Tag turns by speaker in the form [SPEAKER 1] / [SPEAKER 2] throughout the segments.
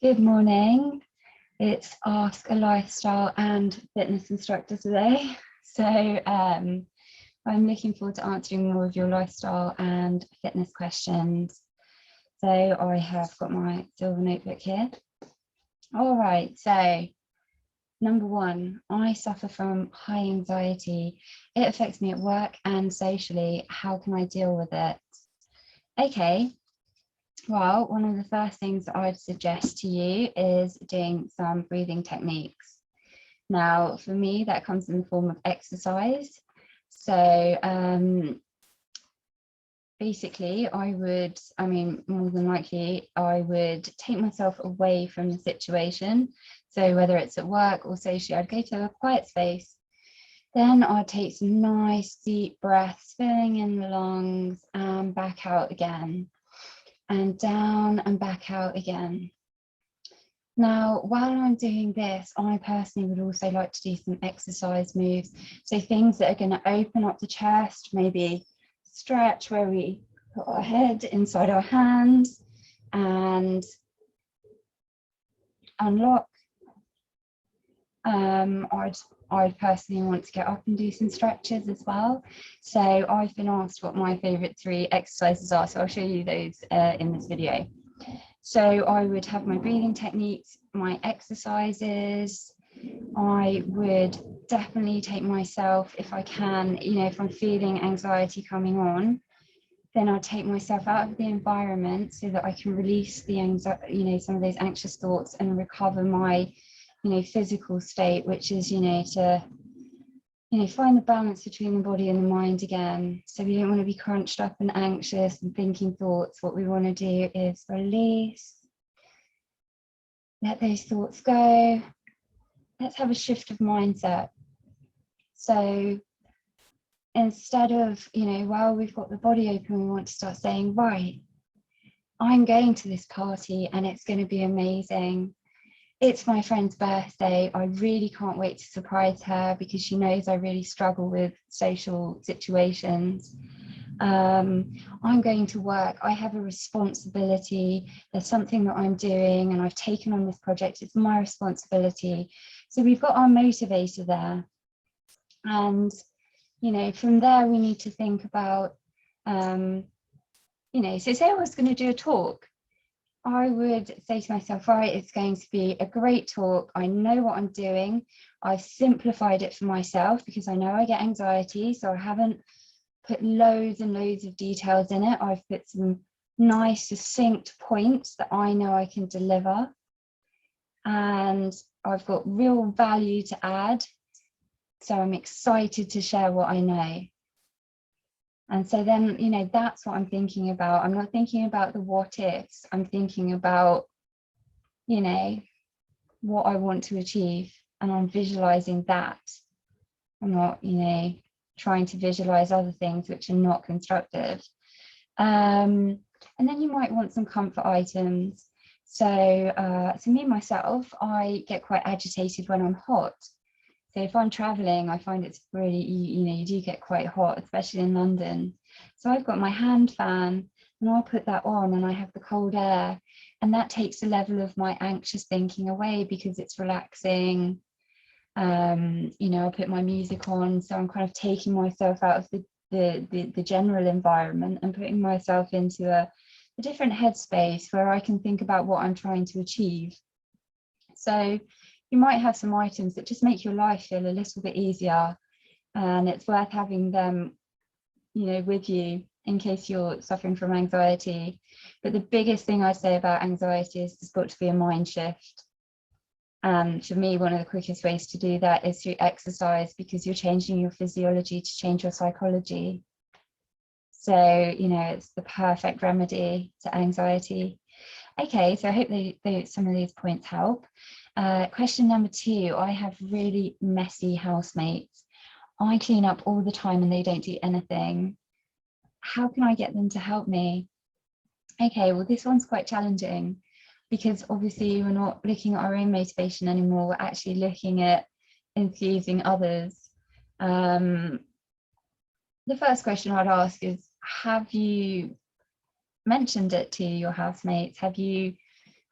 [SPEAKER 1] Good morning. It's Ask a Lifestyle and Fitness Instructor today. So I'm looking forward to answering more of your lifestyle and fitness questions. So I have got my silver notebook here. All right, so number one, I suffer from high anxiety. It affects me at work and socially. How can I deal with it? Okay. Well, one of the first things that I'd suggest to you is doing some breathing techniques. Now, for me, that comes in the form of exercise. So basically, more than likely, I would take myself away from the situation. So whether it's at work or socially, I'd go to a quiet space. Then I'd take some nice deep breaths, filling in the lungs and back out again. And down and back out again. Now, while I'm doing this, I personally would also like to do some exercise moves. So things that are going to open up the chest, maybe stretch where we put our head inside our hands and unlock. I'd personally want to get up and do some stretches as well. So I've been asked what my favorite 3 exercises are, so I'll show you those in this video. So I would have my breathing techniques, my exercises. I would definitely take myself, if I can, if I'm feeling anxiety coming on, then I'll take myself out of the environment so that I can release the anxiety, some of those anxious thoughts and recover my physical state, which is, to, find the balance between the body and the mind again. So we don't want to be crunched up and anxious and thinking thoughts. What we want to do is release, let those thoughts go. Let's have a shift of mindset. So instead of, while we've got the body open, we want to start saying, right, I'm going to this party and it's going to be amazing. It's my friend's birthday. I really can't wait to surprise her because she knows I really struggle with social situations. I'm going to work. I have a responsibility. There's something that I'm doing and I've taken on this project. It's my responsibility. So we've got our motivator there. And, from there we need to think about, so say I was going to do a talk. I would say to myself, right, it's going to be a great talk. I know what I'm doing. I've simplified it for myself because I know I get anxiety. So I haven't put loads and loads of details in it. I've put some nice, succinct points that I know I can deliver. And I've got real value to add. So I'm excited to share what I know. And so then, that's what I'm thinking about. I'm not thinking about the what ifs. I'm thinking about, what I want to achieve. And I'm visualizing that. I'm not, trying to visualize other things which are not constructive. And then you might want some comfort items. So me, myself, I get quite agitated when I'm hot. So if I'm traveling, I find it's really, you do get quite hot, especially in London. So I've got my hand fan and I'll put that on and I have the cold air. And that takes a level of my anxious thinking away because it's relaxing. I'll put my music on. So I'm kind of taking myself out of the general environment and putting myself into a different headspace where I can think about what I'm trying to achieve. So you might have some items that just make your life feel a little bit easier, and it's worth having them, with you in case you're suffering from anxiety. But the biggest thing I say about anxiety is there's got to be a mind shift. And for me, one of the quickest ways to do that is through exercise, because you're changing your physiology to change your psychology. So, it's the perfect remedy to anxiety. Okay, so I hope some of these points help. Question number 2, I have really messy housemates. I clean up all the time and they don't do anything. How can I get them to help me? Okay, well, this one's quite challenging because obviously we're not looking at our own motivation anymore. We're actually looking at infusing others. The first question I'd ask is, have you mentioned it to your housemates? Have you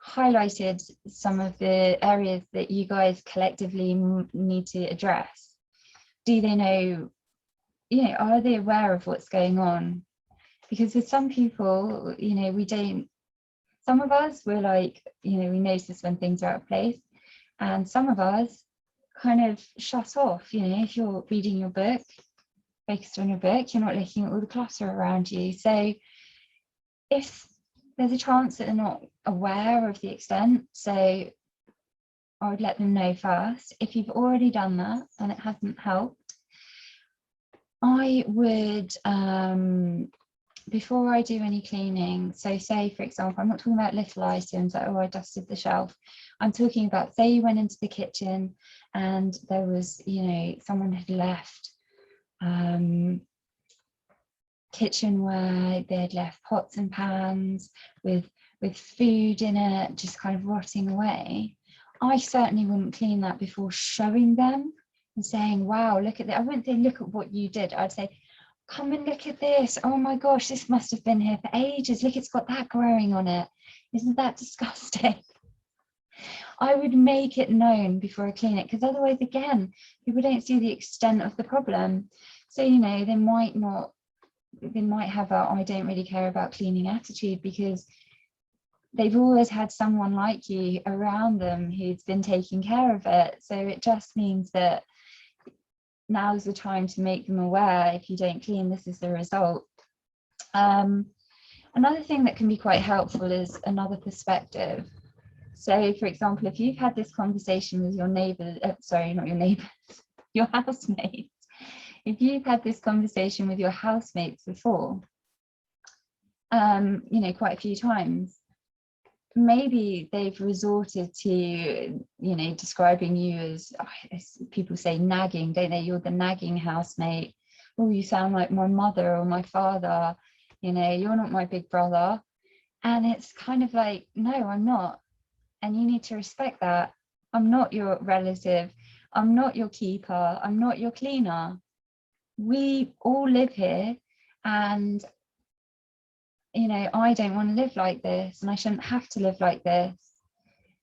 [SPEAKER 1] highlighted some of the areas that you guys collectively need to address. Do they know, are they aware of what's going on? Because with some people, we don't, some of us, we're like, we notice when things are out of place, and some of us kind of shut off. If you're reading your book, focused on your book, you're not looking at all the clutter around you. So if there's a chance that they're not aware of the extent, so I would let them know first. If you've already done that and it hasn't helped, I would, before I do any cleaning, so say, for example, I'm not talking about little items like, oh, I dusted the shelf. I'm talking about, say you went into the kitchen and there was, someone had left kitchenware, they'd left pots and pans with food in it, just kind of rotting away. I certainly wouldn't clean that before showing them and saying, wow, look at that. I wouldn't say, look at what you did. I'd say, come and look at this. Oh my gosh, this must have been here for ages. Look, it's got that growing on it. Isn't that disgusting? I would make it known before I clean it, because otherwise, again, people don't see the extent of the problem. So, they might have a, I don't really care about cleaning attitude, because they've always had someone like you around them who's been taking care of it. So it just means that now's the time to make them aware, if you don't clean, this is the result. Another thing that can be quite helpful is another perspective. So, for example, if you've had this conversation with your neighbour, sorry, not your neighbours, your housemates, if you've had this conversation with your housemates before, quite a few times, maybe they've resorted to, describing you as people say, nagging, don't they? You're the nagging housemate. Oh, you sound like my mother or my father. You're not my big brother. And it's kind of like, no, I'm not. And you need to respect that. I'm not your relative. I'm not your keeper. I'm not your cleaner. We all live here, and I don't want to live like this, and I shouldn't have to live like this.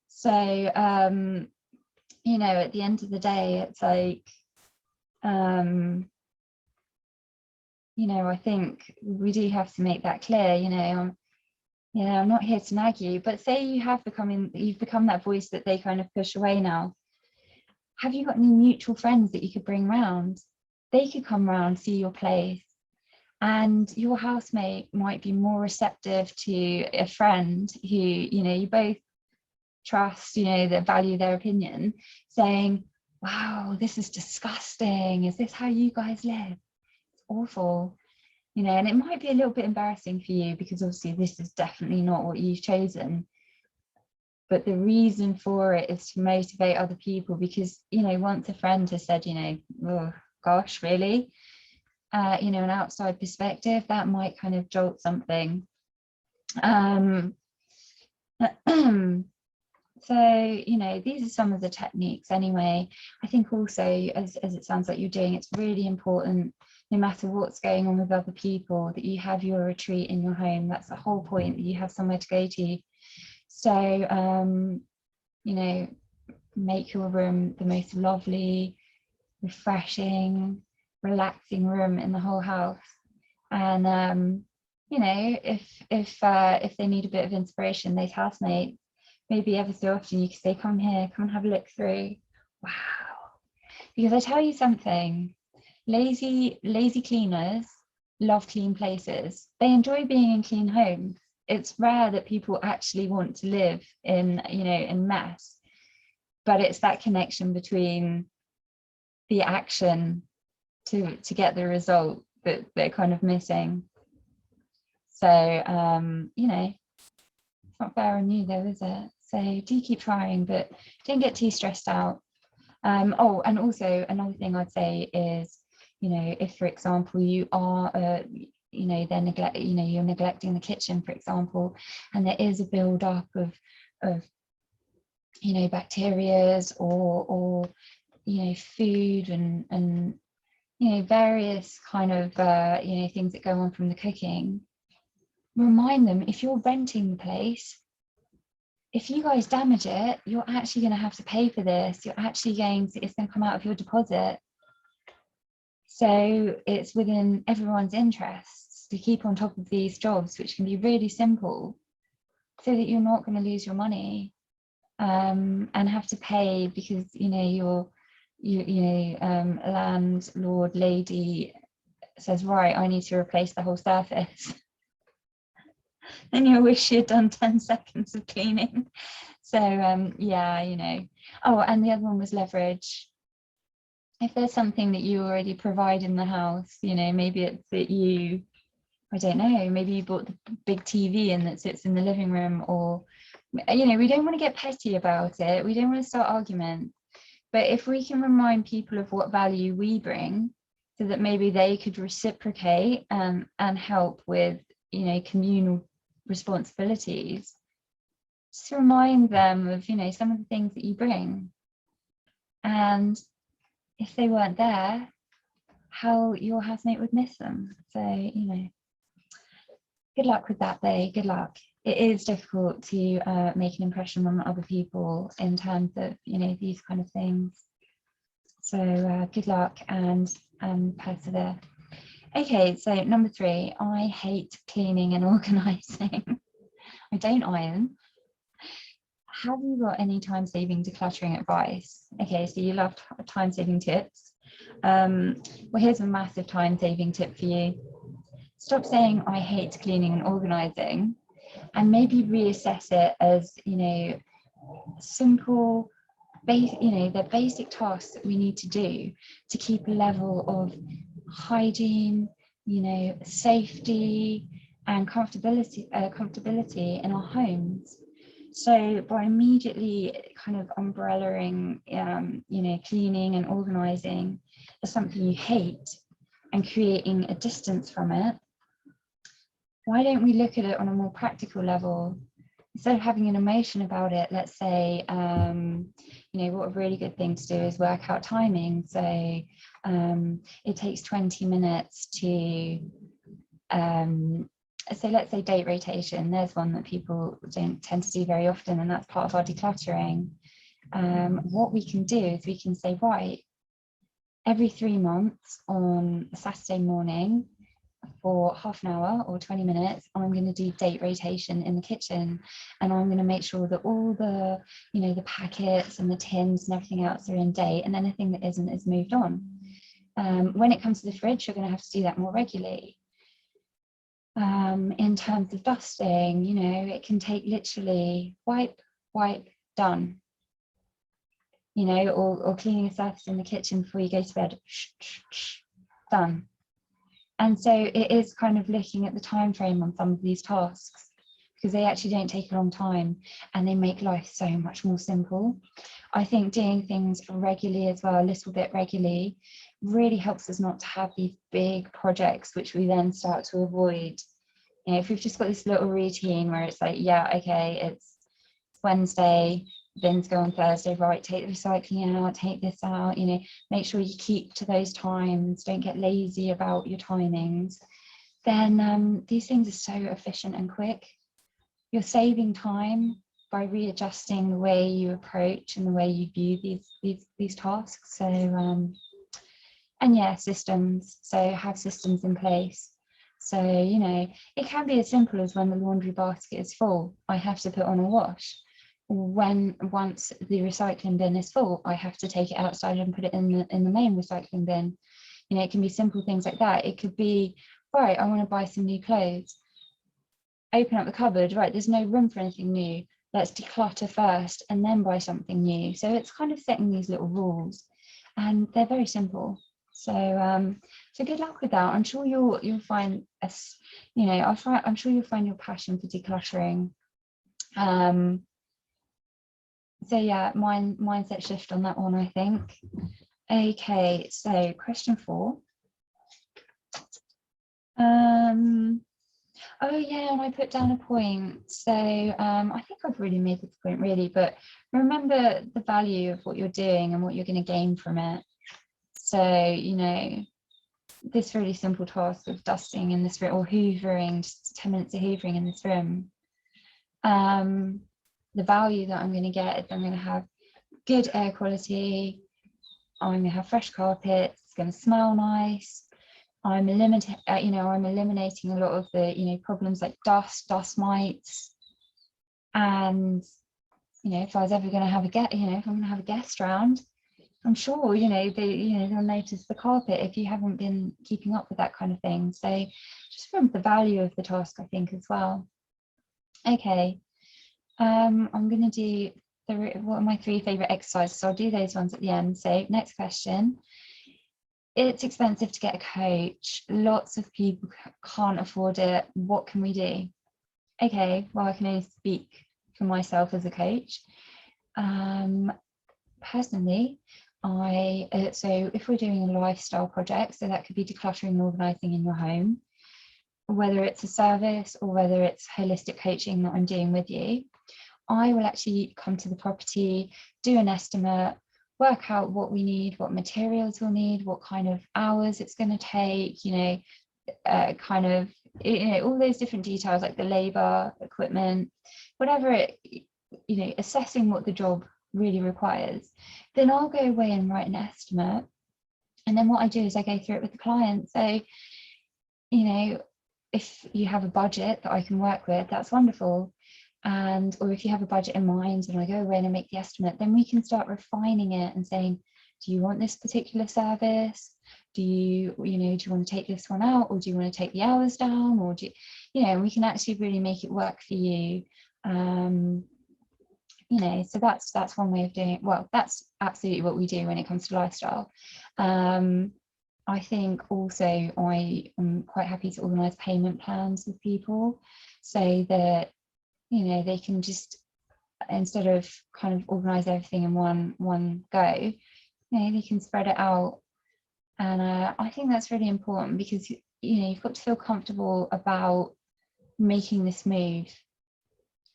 [SPEAKER 1] So at the end of the day, it's like I think we do have to make that clear. I'm not here to nag you, but say you've become that voice that they kind of push away now. Have you got any mutual friends that you could bring round? They could come round, see your place, and your housemate might be more receptive to a friend who, you both trust, that value their opinion, saying, wow, this is disgusting. Is this how you guys live? It's awful. And it might be a little bit embarrassing for you, because obviously this is definitely not what you've chosen. But the reason for it is to motivate other people, because, once a friend has said, oh gosh, really? An outside perspective, that might kind of jolt something. So, these are some of the techniques anyway. I think also, as it sounds like you're doing, it's really important, no matter what's going on with other people, that you have your retreat in your home. That's the whole point, that you have somewhere to go to. So, make your room the most lovely, refreshing, relaxing room in the whole house. And if they need a bit of inspiration, those housemates, maybe ever so often you can say, come here, come and have a look through. Wow. Because I tell you something, lazy cleaners love clean places. They enjoy being in clean homes. It's rare that people actually want to live in mess, but it's that connection between the action to get the result that they're kind of missing. So it's not fair on you though, is it? So do keep trying, but don't get too stressed out. And also another thing I'd say is, if, for example, you are you're neglecting the kitchen, for example, and there is a build-up of bacterias or food and various kind of things that go on from the cooking. Remind them, if you're renting the place, if you guys damage it, you're actually going to have to pay for this. You're actually it's going to come out of your deposit. So it's within everyone's interests to keep on top of these jobs, which can be really simple, so that you're not going to lose your money and have to pay because, you know, landlord lady says, right, I need to replace the whole surface. Then you wish you'd done 10 seconds of cleaning. So yeah, you know. Oh, and the other one was leverage. If there's something that you already provide in the house, you know, maybe it's that you, I don't know, maybe you bought the big TV in that sits in the living room, or, you know, we don't want to get petty about it. We don't want to start arguments. But if we can remind people of what value we bring, so that maybe they could reciprocate and help with, you know, communal responsibilities, just remind them of, you know, some of the things that you bring. And if they weren't there, how your housemate would miss them. So, you know, good luck with that though, good luck. It is difficult to make an impression on other people in terms of, you know, these kind of things. So good luck and persevere. Okay, so number 3, I hate cleaning and organising. I don't iron. Have you got any time-saving decluttering advice? Okay, so you love time-saving tips. Well, here's a massive time-saving tip for you. Stop saying I hate cleaning and organising, and maybe reassess it as, you know, simple, you know, the basic tasks that we need to do to keep a level of hygiene, you know, safety and comfortability in our homes. So by immediately kind of umbrellaing, you know, cleaning and organising as something you hate and creating a distance from it, why don't we look at it on a more practical level? Instead of having an emotion about it, let's say, you know, what a really good thing to do is work out timing. So it takes 20 minutes to, so let's say date rotation. There's one that people don't tend to do very often, and that's part of our decluttering. What we can do is we can say, right, every 3 months on a Saturday morning, for half an hour or 20 minutes, I'm going to do date rotation in the kitchen, and I'm going to make sure that all the, you know, the packets and the tins and everything else are in date, and anything that isn't is moved on. When it comes to the fridge, you're going to have to do that more regularly. In terms of dusting, you know, it can take literally wipe, done. You know, or cleaning a surface in the kitchen before you go to bed, done. And so it is kind of looking at the time frame on some of these tasks, because they actually don't take a long time and they make life so much more simple. I think doing things regularly as well, a little bit regularly, really helps us not to have these big projects which we then start to avoid. You know, if we've just got this little routine where it's like, yeah, okay, it's Wednesday, bins go on Thursday, right, take the recycling out, take this out, you know, make sure you keep to those times, don't get lazy about your timings, then these things are so efficient and quick. You're saving time by readjusting the way you approach and the way you view these tasks. So and yeah, systems. So have systems in place. So, you know, it can be as simple as when the laundry basket is full, I have to put on a wash. Once the recycling bin is full, I have to take it outside and put it in the main recycling bin. You know, it can be simple things like that. It could be, right, I want to buy some new clothes. Open up the cupboard, right, there's no room for anything new. Let's declutter first and then buy something new. So it's kind of setting these little rules, and they're very simple. So so good luck with that. I'm sure you'll find us, you know, I'm sure you'll find your passion for decluttering. So yeah, mindset shift on that one, I think. Okay, so question 4. Oh yeah, and I put down a point. So I think I've really made this point really, but remember the value of what you're doing and what you're going to gain from it. So, you know, this really simple task of dusting in this room or hoovering, just 10 minutes of hoovering in this room. the value that I'm going to get is I'm going to have good air quality, I'm going to have fresh carpets, it's going to smell nice. I'm eliminating a lot of the, problems like dust mites. And, if I was ever going to have if I'm going to have a guest round, I'm sure, they'll notice the carpet if you haven't been keeping up with that kind of thing. So just from the value of the task, I think, as well. Okay, I'm going to do what are my 3 favorite exercises. So I'll do those ones at the end. So next question. It's expensive to get a coach. Lots of people can't afford it. What can we do? Okay, well, I can only speak for myself as a coach. Personally, so if we're doing a lifestyle project, so that could be decluttering and organising in your home, whether it's a service or whether it's holistic coaching that I'm doing with you, I will actually come to the property, do an estimate, work out what we need, what materials we'll need, what kind of hours it's going to take, all those different details like the labour, equipment, whatever it, assessing what the job really requires. Then I'll go away and write an estimate. And then what I do is I go through it with the client. So, if you have a budget that I can work with, that's wonderful. Or if you have a budget in mind and I go away and I make the estimate, then we can start refining it and saying, do you want this particular service? Do you want to take this one out, or do you want to take the hours down, or we can actually really make it work for you. So that's one way of doing it. Well, that's absolutely what we do when it comes to lifestyle. I think also I am quite happy to organise payment plans with people so that, they can just, instead of kind of organise everything in one go, they can spread it out. And I think that's really important because, you've got to feel comfortable about making this move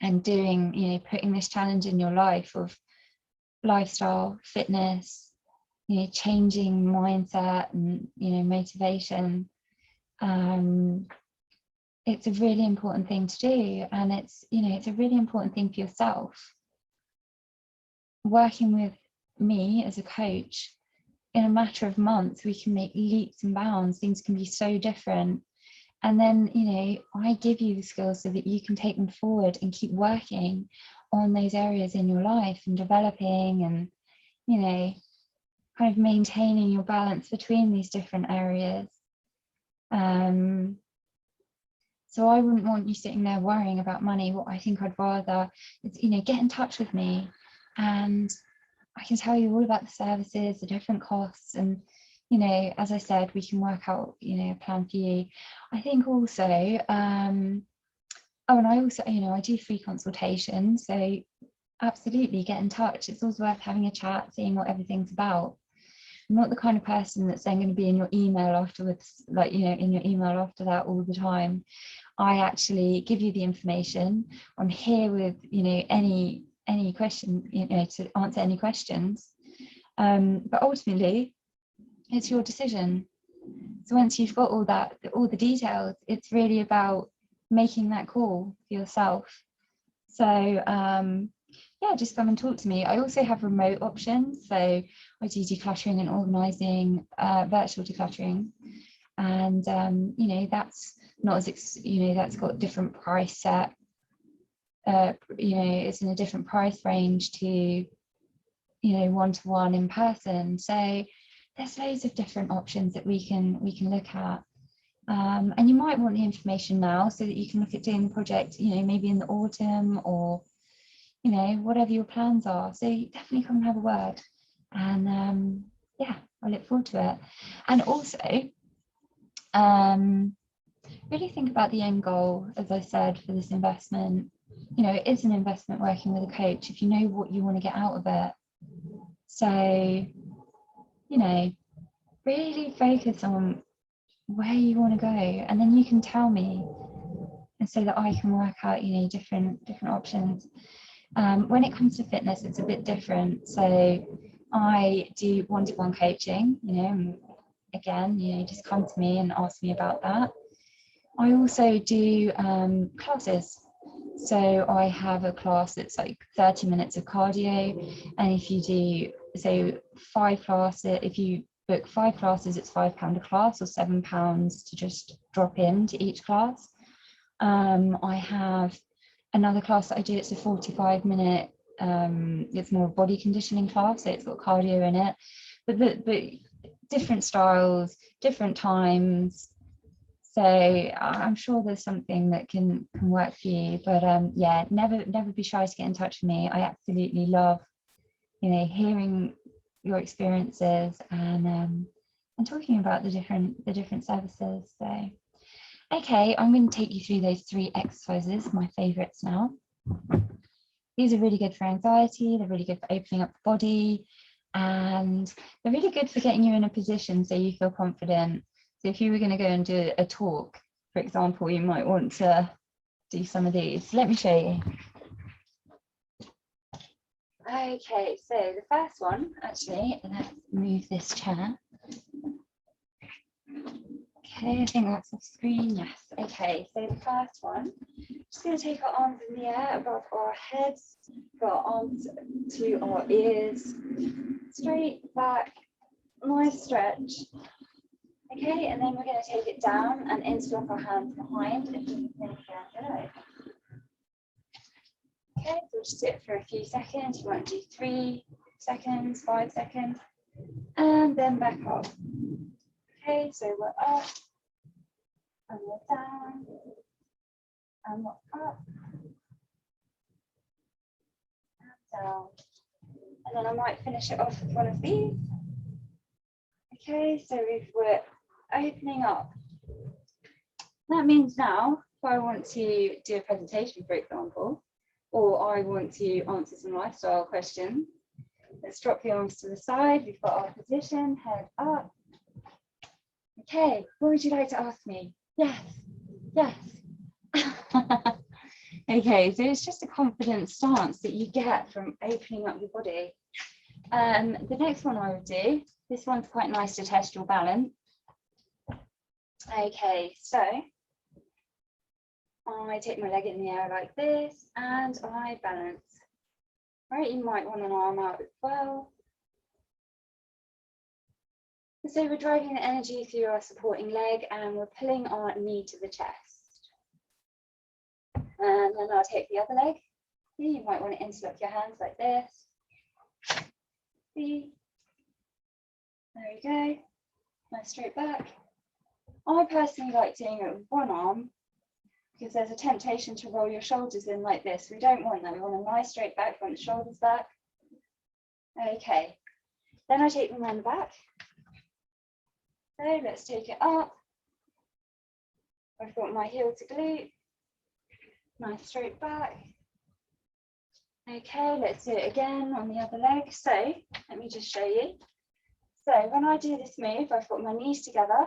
[SPEAKER 1] and doing, putting this challenge in your life of lifestyle, fitness, changing mindset and, motivation. It's a really important thing to do, and it's a really important thing for yourself. Working with me as a coach, in a matter of months, we can make leaps and bounds. Things can be so different. And then, I give you the skills so that you can take them forward and keep working on those areas in your life and developing and, kind of maintaining your balance between these different areas. So I wouldn't want you sitting there worrying about money. What I think I'd rather is, get in touch with me and I can tell you all about the services, the different costs, and, as I said, we can work out, a plan for you. I think also, and I also, I do free consultations, so absolutely get in touch. It's always worth having a chat, seeing what everything's about. I'm not the kind of person that's then going to be in your email afterwards, like, in your email after that all the time. I actually give you the information. I'm here with, any question, to answer any questions. But ultimately, it's your decision. So once you've got all the details, it's really about making that call for yourself. So just come and talk to me. I also have remote options. So I do decluttering and organising, virtual decluttering. And, that's not as, that's got different price set. It's in a different price range to, one-to-one in person. So there's loads of different options that we can look at. And you might want the information now so that you can look at doing the project, maybe in the autumn or, whatever your plans are. So definitely come and have a word. And I look forward to it. And also, really think about the end goal, as I said, for this investment. It is an investment working with a coach if you know what you want to get out of it. So, really focus on where you want to go, and then you can tell me, and so that I can work out, different options. When it comes to fitness, it's a bit different. So I do one-to-one coaching, and again, just come to me and ask me about that. I also do classes. So I have a class that's like 30 minutes of cardio. And if you do, so 5 classes, if you book 5 classes, it's £5 a class or £7 to just drop into each class. I have another class that I do, it's a 45-minute, it's more body conditioning class, so it's got cardio in it, but different styles, different times. So I'm sure there's something that can work for you, but yeah, never be shy to get in touch with me. I absolutely love, you know, hearing your experiences and talking about the different services. So okay, I'm going to take you through those 3 exercises, my favorites now. These are really good for anxiety, they're really good for opening up the body, and they're really good for getting you in a position so you feel confident. So if you were going to go and do a talk, for example, you might want to do some of these. Let me show you. Okay, so the first one, actually, let's move this chair. Okay, I think that's off screen, yes. Okay, so the first one, just going to take our arms in the air above our heads, put our arms to our ears, straight back, nice stretch. Okay, and then we're going to take it down and interlock our hands behind and do the same again. Okay, so we'll just do it for a few seconds. You want to do 3 seconds, 5 seconds, and then back up. Okay, so we're up, and we're down, and we're up, and down. And then I might finish it off with one of these. Okay, so if we're opening up, that means now if I want to do a presentation, for example, or I want to answer some lifestyle questions, let's drop the arms to the side. We've got our position, head up. Okay, what would you like to ask me? Yes, yes. Okay, so it's just a confident stance that you get from opening up your body. The next one I would do, this one's quite nice to test your balance. Okay, so I take my leg in the air like this and I balance. Right, you might want an arm out as well. So we're driving the energy through our supporting leg and we're pulling our knee to the chest. And then I'll take the other leg. You might want to interlock your hands like this. See? There we go. Nice straight back. I personally like doing it with one arm because there's a temptation to roll your shoulders in like this. We don't want that. We want a nice straight back, front shoulders back. Okay. Then I take them around the back. So let's take it up. I've got my heel to glute. Nice straight back. Okay, let's do it again on the other leg. So let me just show you. So when I do this move, I've got my knees together,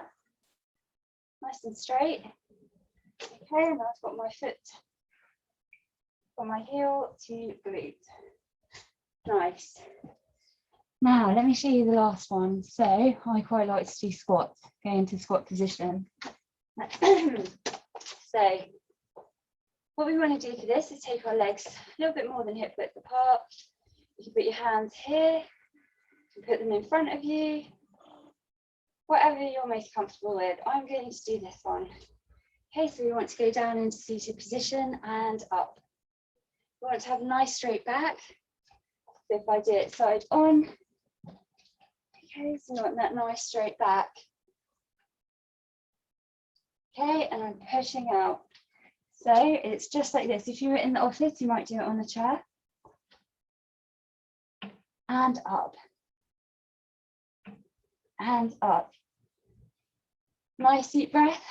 [SPEAKER 1] nice and straight. Okay, and I've got my foot from my heel to glute. Nice. Now, let me show you the last one. So I quite like to do squats, go into squat position. So what we want to do for this is take our legs a little bit more than hip width apart. You can put your hands here, you can put them in front of you, whatever you're most comfortable with. I'm going to do this one. Okay, so we want to go down into seated position and up. We want to have a nice straight back. So if I do it side on, okay, so you want that nice straight back. Okay, and I'm pushing out. So it's just like this. If you were in the office, you might do it on the chair. And up. And up. Nice deep breath.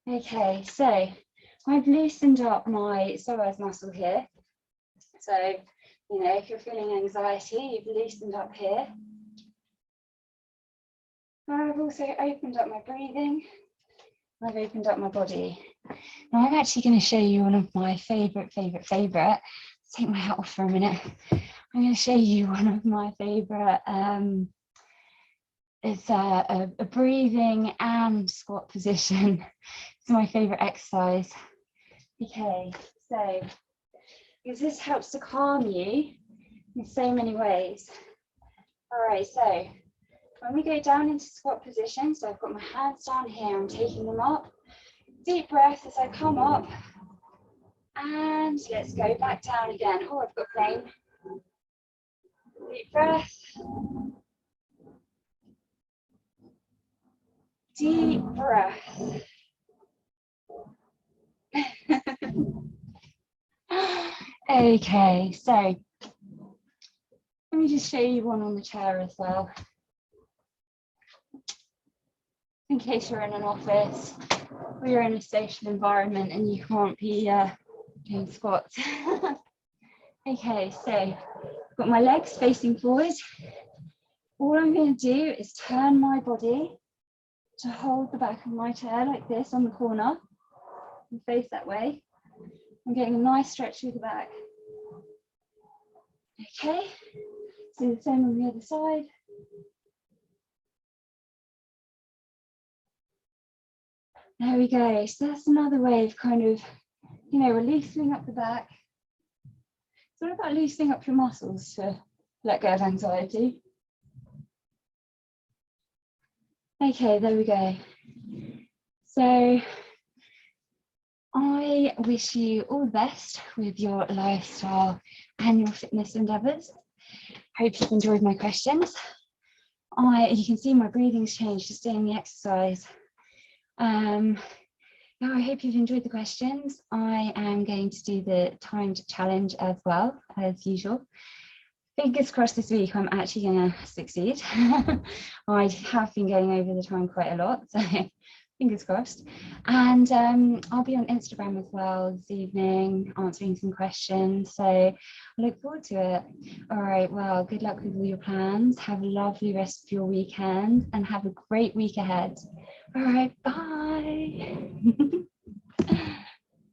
[SPEAKER 1] Okay, so I've loosened up my psoas muscle here. So, you know, if you're feeling anxiety, you've loosened up here. I've also opened up my breathing. I've opened up my body. Now I'm actually going to show you one of my favorite. Let's take my hat off for a minute. I'm going to show you one of my favorite. It's a breathing and squat position. It's my favorite exercise. Okay, so because this helps to calm you in so many ways. All right, so when we go down into squat position, so I've got my hands down here, I'm taking them up. Deep breath as I come up. And let's go back down again. Oh, I've got flame. Deep breath. Deep breath. Okay, so let me just show you one on the chair as well. In case you're in an office or you're in a social environment and you can't be doing squats. Okay, so I've got my legs facing forward. All I'm going to do is turn my body to hold the back of my chair like this on the corner and face that way. I'm getting a nice stretch through the back. Okay, do the same on the other side. There we go. So that's another way of kind of, you know, we're loosening up the back. It's all about loosening up your muscles to let go of anxiety. Okay, there we go. So I wish you all the best with your lifestyle and your fitness endeavors. Hope you've enjoyed my questions. You can see my breathing's changed just doing the exercise. Now I hope you've enjoyed the questions. I am going to do the timed challenge as well, as usual. Fingers crossed this week I'm actually going to succeed. I have been going over the time quite a lot, so fingers crossed. And I'll be on Instagram as well this evening, answering some questions. So I look forward to it. All right, well, good luck with all your plans. Have a lovely rest of your weekend and have a great week ahead. All right, bye.